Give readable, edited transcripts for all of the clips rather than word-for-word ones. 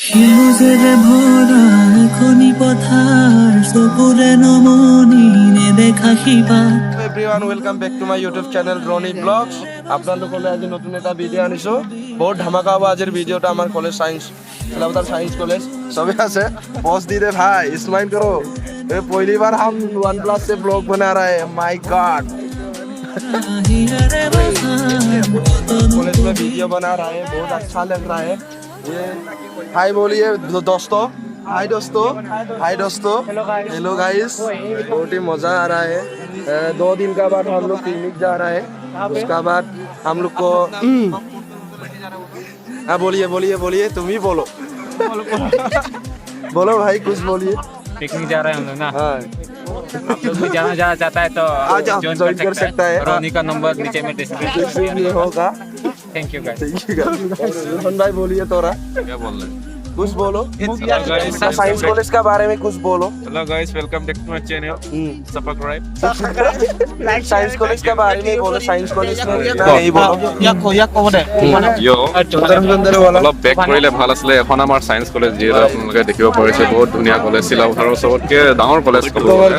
সেউজেৰে ভৰা এখনি পথাৰ চকুৰে নমনি নেদেখা শিপা। Everyone welcome back to my YouTube channel Ronnie blogs. আপোনালোকলৈ আজি নতুন এটা ভিডিঅ' আনিছোঁ। বহুত ধামাকা হ'ব আজিৰ ভিডিঅ'টা। আমাৰ college science Allahabad science college सभी আছে पॉज दी दे भाई स्माइल करो। ये पहली बार हम OnePlus से ब्लॉग बना रहे हैं। माय गॉड कॉलेज में वीडियो बना रहा है, बहुत अच्छा लग रहा है। ये हाय बोलिए दोस्तों। हाय दोस्तों, हाय दोस्तों, हेलो गाइस। बहुत ही मज़ा आ रहा है। 2 दिन का बाद हम लोग पिकनिक जा रहा है। उसका बाद हम लोग को हाँ बोलिए बोलिए बोलिए, तुम ही बोलो बोलो भाई कुछ बोलिए। पिकनिक जा रहे हैं हम लोग ना। हाँ आप लोग भी जाना चाहता है तो आज आप ज्वाइन कर सकता है। रोनी का नंबर नीचे में डिस्क्रिप्शन ये होगा। Thank you guys. रोहन भाई बोलिए तोरा क्या बोल रहे हैं? कुछ बोलो। guys, साइंस कॉलेज के बारे में कुछ बोलो। Hello guys, welcome back to my channel. Subscribe. Science college के बारे में बोलो। साइंस कॉलेज में नहीं बोलो। Yo, অলপ বেক কৰিলে ভাল আছিলে। এখন আমাৰ সায়েন্স কলেজ যিহেতু আপোনালোকে দেখিব পাৰিছে, বহুত ধুনীয়া কলেজ। শিলাবহাৰৰ চবতকে ডাঙৰ কলেজ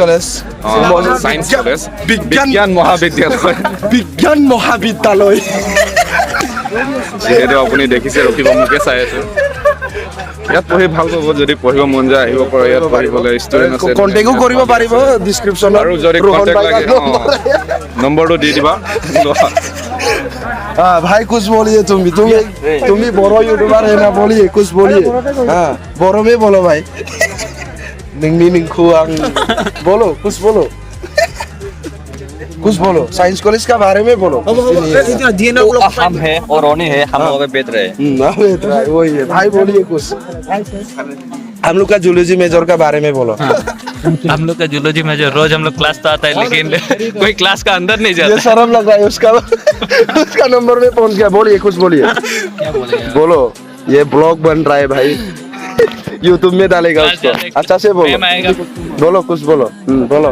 কলেজ সায়েন্স কলেজ, বিজ্ঞান মহাবিদ্যালয়। বিজ্ঞান মহাবিদ্যালয় যিহেতু আপুনি দেখিছে, ৰখিব মোকে চাই আছে। ইয়াত পঢ়ি ভাল পাব। যদি পঢ়িব মন যায় আহিব পাৰে। ইয়াত পঢ়িবলৈ ষ্টুডেণ্ট আছে। কণ্টেক্টো কৰিব পাৰিব ডিছক্ৰিপশ্যনত। আৰু যদি কণ্টেক্ট লাগে নম্বৰটো দি দিবা। हाँ भाई कुछ बोलिए। तुम भी बोरो यूट्यूबर है ना, बोलिए कुछ बोलिए। हाँ बोरो में बोलो भाई। निंगनी निंगखुआंग बोलो, कुछ बोलो, कुछ बोलो। साइंस कॉलेज का बारे में बोलो। हम है और रोनी है, हम लोग बेच रहे हैं। वही है भाई, बोलिए कुछ। हम लोग का जूलॉजी मेजर का बारे में बोलो। हम लोग का जूलॉजी में जो रोज हम लोग क्लास तो आता है, लेकिन कोई क्लास का अंदर नहीं ये जाता। शर्म लगा है उसका उसका नंबर में पहुंच गया। बोलिए कुछ बोलिए। क्या बोलेगा? बोलो। ये ब्लॉग बन रहा है भाई, यूट्यूब में डालेगा उसको। अच्छा से बोलो। मैम आएगा। बोलो कुछ बोलो। बोलो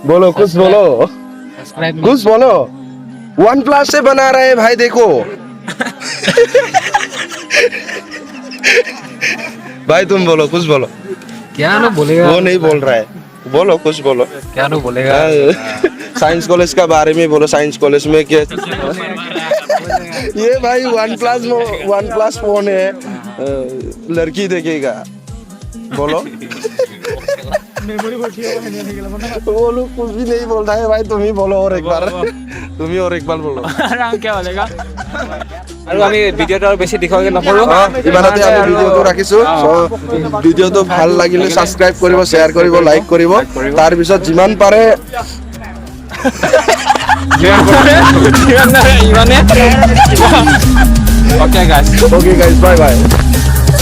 बोलो कुछ बोलो, कुछ बोलो। OnePlus से बना रहे हैं भाई, देखो भाई तुम बोलो, कुछ बोलो। क्या ना बोलेगा? वो नहीं बोल रहा है, बोलो कुछ बोलो। क्या ना बोलेगा? साइंस कॉलेज का बारे में बोलो। साइंस कॉलेज में क्या ये भाई OnePlus फोन है, लड़की देखेगा। बोलो वो लोग कुछ भी नहीं बोल रहा है भाई, तुम ही बोलो और एक बार। तुम ही और एक बार बोलो। क्या बोलेगा? আৰু আমি ভিডিঅ'টো আৰু বেছি দীঘলকৈ নকৰোঁ। ইমানতে আমি ভিডিঅ'টো ৰাখিছোঁ। ভিডিঅ'টো ভাল লাগিলে ছাবস্ক্ৰাইব কৰিব, শ্বেয়াৰ কৰিব, লাইক কৰিব। তাৰপিছত যিমান পাৰে ইমানে। অ'কে গাইছ, বাই বাই।